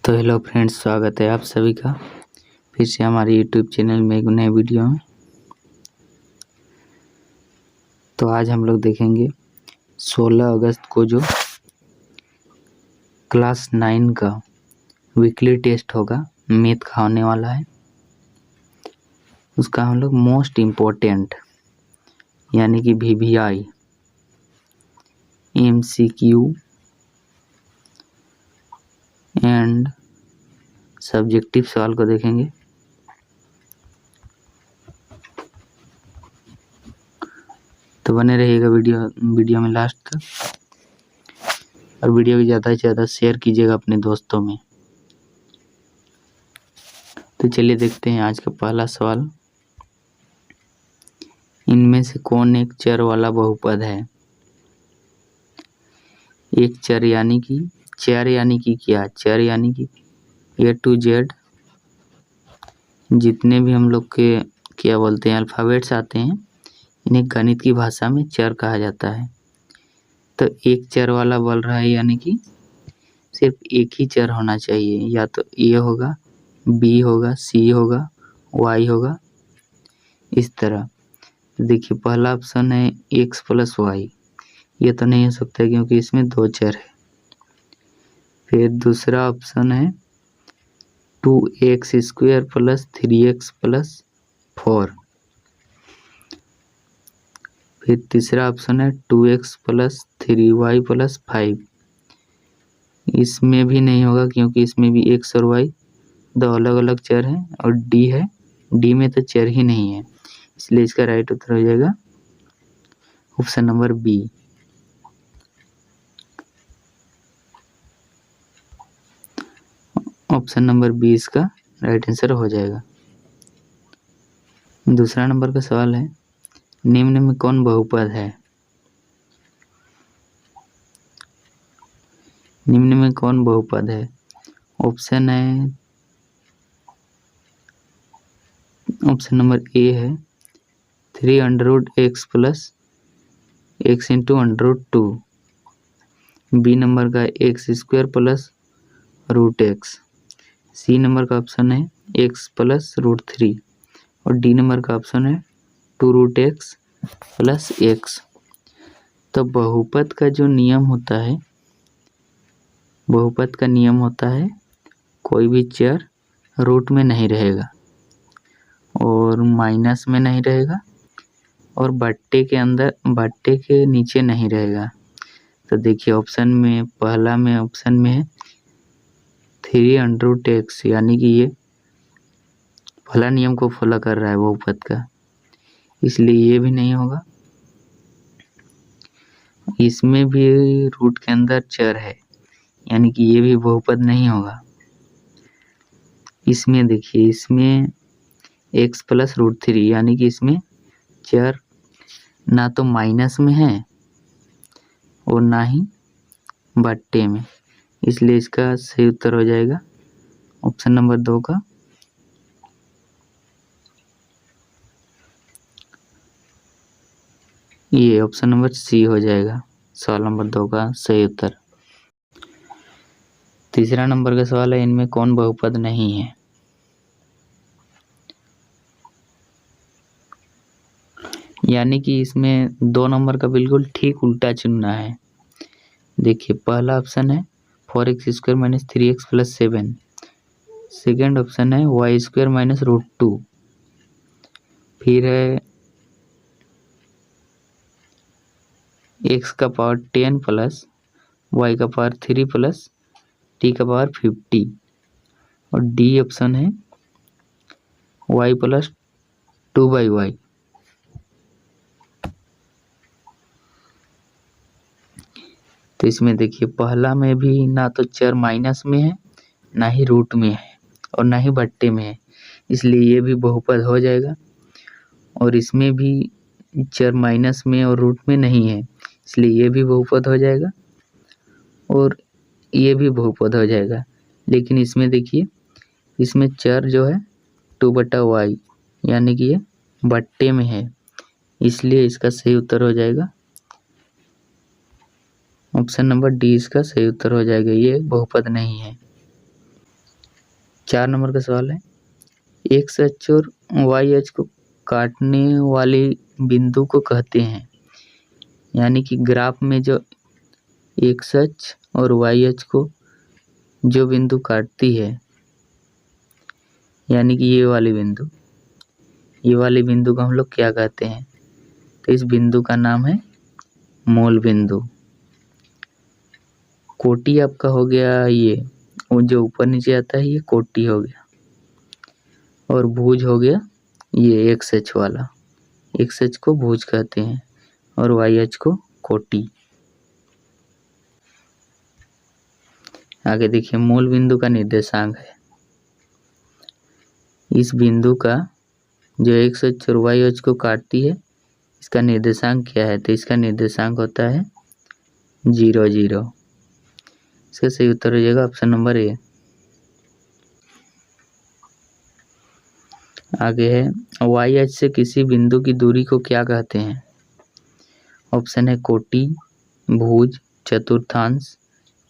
तो hello friends, स्वागत है आप सभी का फिर से हमारे यूट्यूब चैनल में एक नए वीडियो में। तो आज हम लोग देखेंगे 16 अगस्त को जो क्लास 9 का वीकली टेस्ट होगा, मैथ का होने वाला है। उसका हम लोग मोस्ट इम्पोर्टेंट यानी कि VVI, MCQ एंड सब्जेक्टिव सवाल को देखेंगे। तो बने रहिएगा वीडियो में लास्ट तक, और वीडियो को ज़्यादा से ज़्यादा शेयर कीजिएगा अपने दोस्तों में। तो चलिए देखते हैं आज का पहला सवाल। इनमें से कौन एक चर वाला बहुपद है? एक चर यानी कि क्या? चर यानी कि A to Z जितने भी हम लोग के क्या बोलते हैं अल्फ़ाबेट्स आते हैं, इन्हें गणित की भाषा में चर कहा जाता है। तो एक चर वाला बोल रहा है यानी कि सिर्फ एक ही चर होना चाहिए, या तो A होगा, B होगा, C होगा, Y होगा, इस तरह। देखिए पहला ऑप्शन है x + y, ये तो नहीं हो सकता क्योंकि इसमें दो चर है। फिर दूसरा ऑप्शन है 2x² + 3x + 4। फिर तीसरा ऑप्शन है 2x + 3y + 5। इसमें भी नहीं होगा क्योंकि इसमें भी x और y दो अलग अलग चर हैं, और d है, d में तो चर ही नहीं है, इसलिए इसका राइट उत्तर हो जाएगा option number B। Option number B इसका राइट आंसर हो जाएगा। दूसरा नंबर का सवाल है, निम्न में कौन बहुपद है? निम्न में कौन बहुपद है? ऑप्शन नंबर A है 3√x + x × √2। B नंबर का x² + √x। C नंबर का ऑप्शन है x + √3, और D नंबर का ऑप्शन है 2√x + x। तो बहुपद का जो नियम होता है, बहुपद का नियम होता है कोई भी चर रूट में नहीं रहेगा, और माइनस में नहीं रहेगा, और बट्टे के नीचे नहीं रहेगा। तो देखिए ऑप्शन में पहला में ऑप्शन में है 3√x, यानी कि ये पहला नियम को फॉलो कर रहा है बहुपद का, इसलिए ये भी नहीं होगा। इसमें भी रूट के अंदर चर है, यानी कि ये भी बहुपद नहीं होगा। इसमें देखिए, इसमें x + √3, यानी कि इसमें चर ना तो माइनस में है और ना ही बट्टे में, इसलिए इसका सही उत्तर हो जाएगा ऑप्शन नंबर 2 का ये ऑप्शन नंबर C हो जाएगा सवाल नंबर 2 का सही उत्तर। तीसरा नंबर का सवाल है, इनमें कौन बहुपद नहीं है? यानी कि इसमें 2 नंबर का बिल्कुल ठीक उल्टा चुनना है। देखिए पहला ऑप्शन है 4x² - 3x + 7। सेकेंड ऑप्शन है y² - √2। फिर है x का पावर 10 + y का पावर 3 + t का पावर 50, और D ऑप्शन है y + 2/y। तो इसमें देखिए पहला में भी ना तो चर माइनस में है, ना ही रूट में है, और ना ही बट्टे में है, इसलिए ये भी बहुपद हो जाएगा। और इसमें भी चर माइनस में और रूट में नहीं है, इसलिए ये भी बहुपद हो जाएगा, और ये भी बहुपद हो जाएगा। लेकिन इसमें देखिए, इसमें चर जो है 2/y, यानी कि ये बट्टे में है, इसलिए इसका सही उत्तर हो जाएगा ऑप्शन नंबर D। इसका सही उत्तर हो जाएगा, ये बहुपद नहीं है। 4 नंबर का सवाल है, एक्स अक्ष और वाई अक्ष को काटने वाले बिंदु को कहते हैं। यानी कि ग्राफ में जो एक्स अक्ष और वाई अक्ष को जो बिंदु काटती है, यानी कि ये वाले बिंदु को हम लोग क्या कहते हैं? तो इस बिंदु का नाम है मूल बिंदु। कोटि आपका हो गया ये, वो जो ऊपर नीचे आता है ये कोटि हो गया, और भुज हो गया ये एक्स अक्ष वाला। एक्स अक्ष को भुज कहते हैं और वाई अक्ष को कोटि। आगे देखिए, मूल बिंदु का निर्देशांक है। इस बिंदु का जो एक्स अक्ष और वाई अक्ष को काटती है, इसका निर्देशांक क्या है? तो इसका निर्देशांक होता है 0 0। इसका सही उत्तर हो जाएगा ऑप्शन नंबर ए। आगे है, वाई अक्ष से किसी बिंदु की दूरी को क्या कहते हैं? ऑप्शन है कोटि, भुज, चतुर्थांश,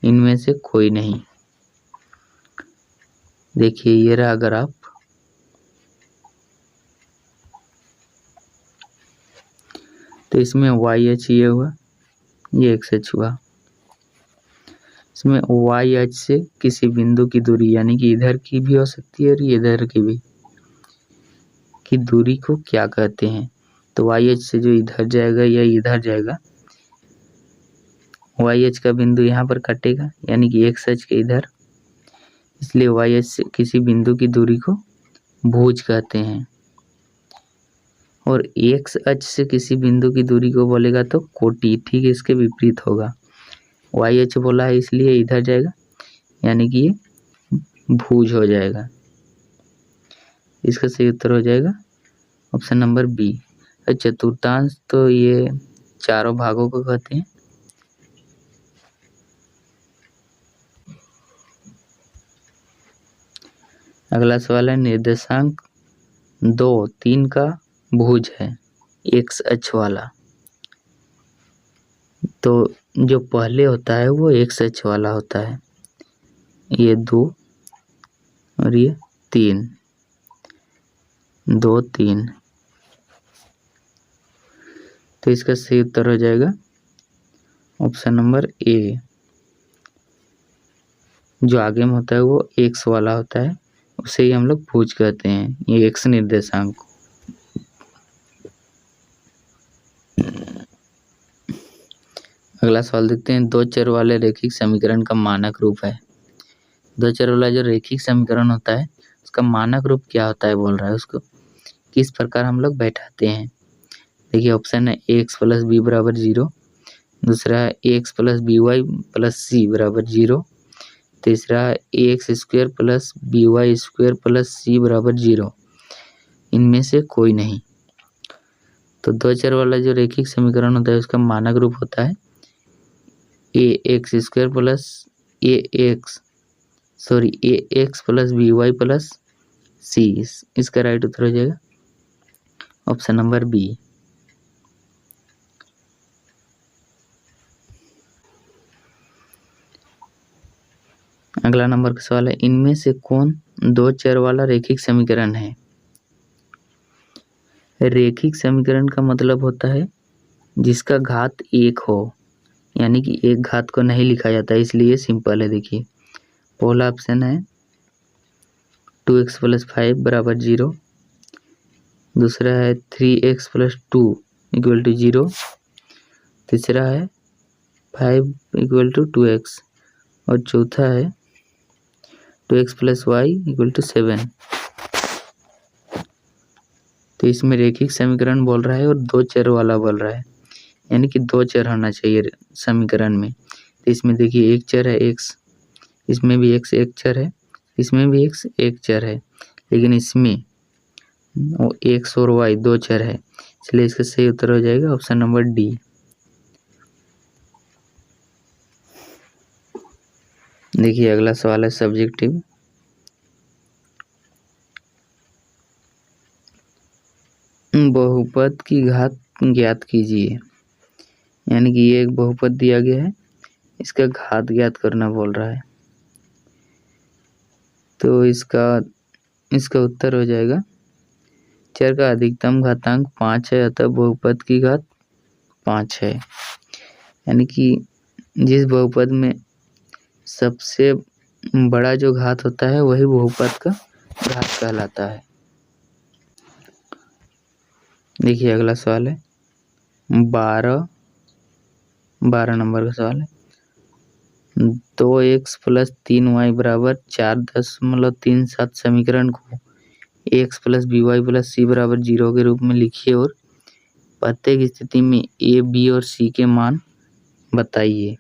इनमें से कोई नहीं। देखिए ये रहा ग्राफ, तो इसमें वाई अक्ष ये हुआ, ये एक्स अक्ष हुआ। इसमें वाई अक्ष से किसी बिंदु की दूरी, यानी कि इधर की भी हो सकती है और इधर की भी, की दूरी को क्या कहते हैं? तो वाई अक्ष से जो इधर जाएगा या इधर जाएगा, वाई अक्ष का बिंदु यहाँ पर कटेगा, यानी कि एक्स अक्ष के इधर, इसलिए वाई अक्ष से किसी बिंदु की दूरी को भुज कहते हैं। और एक्स अक्ष से किसी बिंदु की दूरी को बोलेगा तो कोटि। ठीक है, इसके विपरीत होगा। वाई अक्ष बोला है इसलिए इधर जाएगा, यानी कि ये भुज हो जाएगा। इसका सही उत्तर हो जाएगा ऑप्शन नंबर बी। चतुर्थांश तो ये चारों भागों को कहते हैं। अगला सवाल है, निर्देशांक 2 3 का भुज है एक्स अक्ष वाला। तो जो पहले होता है वो एक्स अक्ष वाला होता है, ये 2 और ये 3, 2 3। तो इसका सही उत्तर हो जाएगा ऑप्शन नंबर ए। जो आगे में होता है वो एक्स वाला होता है, उसे ही हम लोग भुज कहते हैं, ये एक्स निर्देशांक को। अगला सवाल देखते हैं, दो चर वाले रैखिक समीकरण का मानक रूप है। दो चर वाला जो रैखिक समीकरण होता है उसका मानक रूप क्या होता है बोल रहा है, उसको किस प्रकार हम लोग बैठाते हैं। देखिए ऑप्शन है एक्स प्लस बी बराबर 0, दूसरा है x plus b y plus c बराबर 0, तीसरा है x square plus b y square plus c बराबर 0, इनमें से कोई नहीं। तो दो चर वाला जो रैखिक समीकरण होता है उसका मानक रूप होता है a x square plus a x plus b y plus c. इसका राइट उत्तर हो जाएगा ऑप्शन नंबर बी। अगला नंबर का सवाल है, इनमें से कौन दो चर वाला रैखिक समीकरण है। रैखिक समीकरण का मतलब होता है जिसका घात 1 हो, यानी कि एक घात को नहीं लिखा जाता, इसलिए सिंपल है। देखिए पहला ऑप्शन है 2x प्लस 5 बराबर 0, दूसरा है 3x प्लस 2 इक्वल टू 0, तीसरा है 5 इक्वल टू 2x, और चौथा है 2x plus Y equal to 7। तो इसमें रैखिक समीकरण बोल रहा है और दो चर वाला बोल रहा है, यानी कि दो चर होना चाहिए समीकरण में। तो इसमें देखिए एक चर है x, इसमें भी x एक चर है, इसमें भी x एक चर है, लेकिन इसमें वो x और y दो चर है, इसलिए इसका सही उत्तर हो जाएगा ऑप्शन नंबर डी। देखिए अगला सवाल है सब्जेक्टिव। बहुपद की घात ज्ञात कीजिए, यानी कि ये एक बहुपद दिया गया है, इसका घात ज्ञात करना बोल रहा है। तो इसका उत्तर हो जाएगा चर का अधिकतम घातांक 5 है, अतः बहुपद की घात 5 है। यानी कि जिस बहुपद में सबसे बड़ा जो घात होता है वही बहुपद का घात कहलाता है। देखिए अगला सवाल है 12 नंबर का सवाल है। 2x + 3y = 4.37 समीकरण को x + by + c = 0 के रूप में लिखिए और प्रत्येक स्थिति में a, b और c के मान बताइए।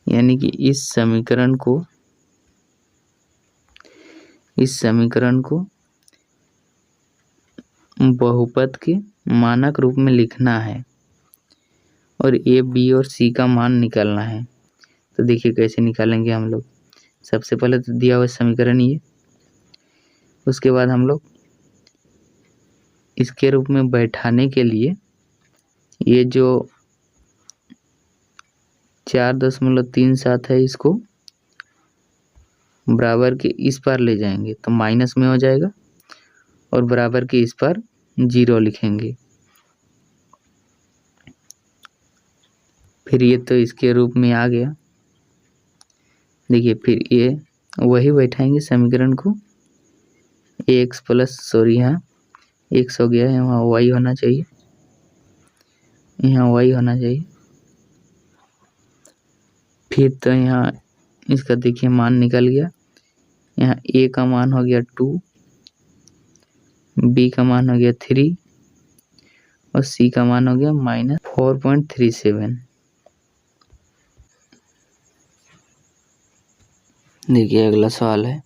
यानी कि इस समीकरण को बहुपद के मानक रूप में लिखना है और a, b और c का मान निकालना है। तो देखिए कैसे निकालेंगे हम लोग। सबसे पहले तो दिया हुआ समीकरण ये, उसके बाद हम लोग इसके रूप में बैठाने के लिए ये जो 4.37 है इसको बराबर के इस पार ले जाएंगे तो माइनस में हो जाएगा और बराबर के इस पार 0 लिखेंगे। फिर ये तो इसके रूप में आ गया। देखिए फिर ये वही बैठाएंगे समीकरण को x प्लस यहाँ x हो गया, यहाँ y होना चाहिए, यहाँ y होना चाहिए। फिर तो यहाँ इसका देखिए मान निकल गया। यहाँ a का मान हो गया 2, b का मान हो गया 3 और c का मान हो गया -4.37। देखिए अगला सवाल है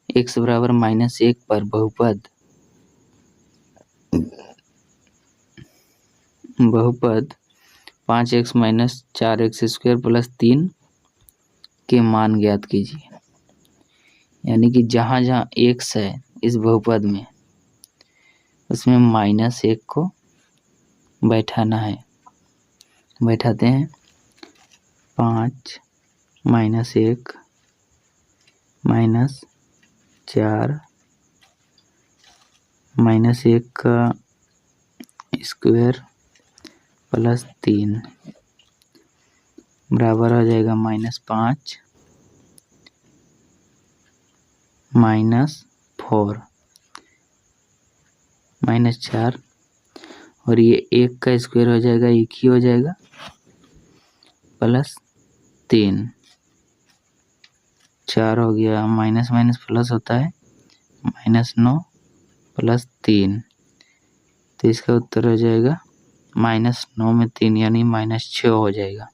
x = -1 पर बहुपद 5x - 4x² + 3 के मान ज्ञात कीजिए। यानी कि जहाँ जहाँ x है इस बहुपद में उसमें -1 को बैठाना है। बैठाते हैं 5 - 1 - 4 -1 का स्क्वायर + 3 बराबर हो जाएगा -5 -4 -4 और ये 1 का स्क्वायर हो जाएगा 1 ही हो जाएगा +3 4 हो गया, माइनस माइनस प्लस होता है -9 + 3। तो इसका उत्तर हो जाएगा -9 में 3 यानी -6 हो जाएगा।